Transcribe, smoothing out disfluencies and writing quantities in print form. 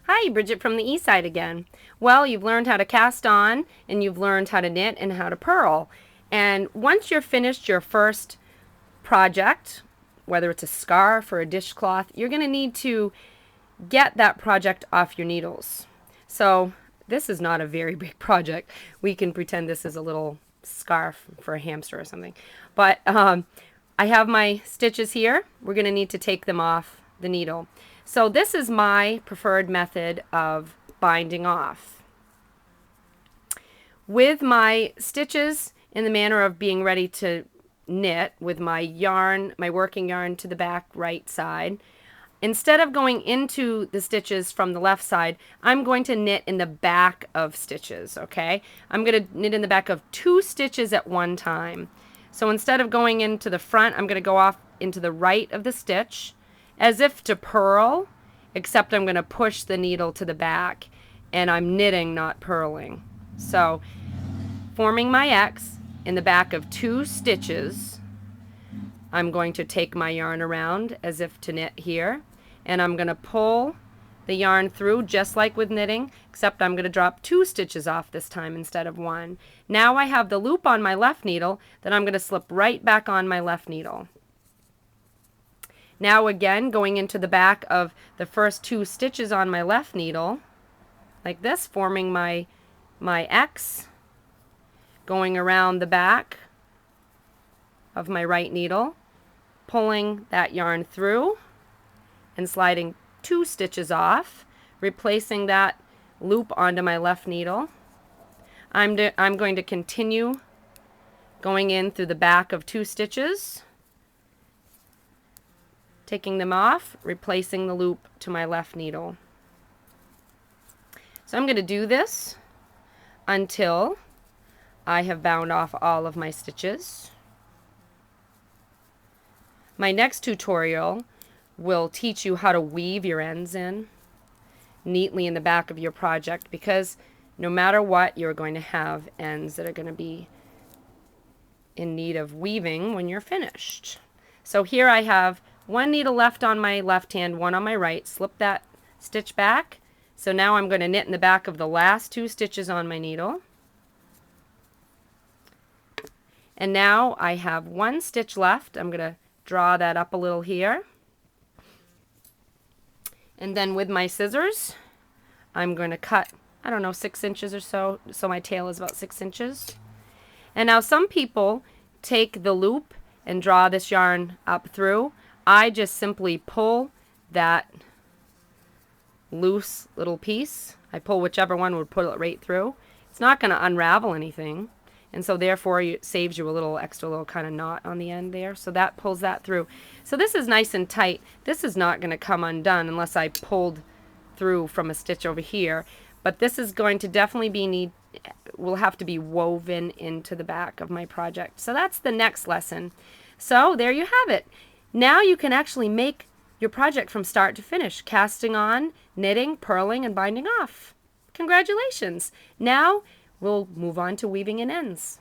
Hi, Bridget from the East Side again. Well, you've learned how to cast on and you've learned how to knit and how to purl. And once you're finished your first project, whether it's a scarf or a dishcloth, you're going to need to get that project off your needles. So this is not a very big project. We can pretend this is a little scarf for a hamster or something. But I have my stitches here. We're going to need to take them off the needle. So this is my preferred method of binding off. With my stitches in the manner of being ready to knit with my yarn, my working yarn to the back right side, instead of going into the stitches from the left side, I'm going to knit in the back of stitches, okay? I'm going to knit in the back of 2 stitches at one time. So instead of going into the front, I'm going to go off into the right of the stitch as if to purl, except I'm going to push the needle to the back and I'm knitting, not purling. So forming my X in the back of 2 stitches, I'm going to take my yarn around as if to knit here, and I'm going to pull the yarn through just like with knitting, except I'm going to drop 2 stitches off this time instead of 1. Now I have the loop on my left needle that I'm going to slip right back on my left needle. Now again, going into the back of the first 2 stitches on my left needle, like this, forming my X, going around the back of my right needle, pulling that yarn through and sliding 2 stitches off, replacing that loop onto my left needle. I'm going to continue going in through the back of 2 stitches, taking them off, replacing the loop to my left needle. So I'm going to do this until I have bound off all of my stitches. My next tutorial will teach you how to weave your ends in neatly in the back of your project, because no matter what, you're going to have ends that are going to be in need of weaving when you're finished. So here I have 1 needle left on my left hand, 1 on my right. Slip that stitch back. So now I'm going to knit in the back of the last 2 stitches on my needle. And now I have 1 stitch left. I'm going to draw that up a little here. And then with my scissors, I'm going to cut, I don't know, 6 inches or so. So my tail is about 6 inches. And now some people take the loop and draw this yarn up through. I just simply pull that loose little piece. I pull whichever one would pull it right through. It's not going to unravel anything, and so therefore it saves you a little extra little kind of knot on the end there. So that pulls that through. So this is nice and tight. This is not going to come undone unless I pulled through from a stitch over here, but this is going to definitely will have to be woven into the back of my project. So that's the next lesson. So there you have it. Now you can actually make your project from start to finish, casting on, knitting, purling, and binding off. Congratulations! Now we'll move on to weaving in ends.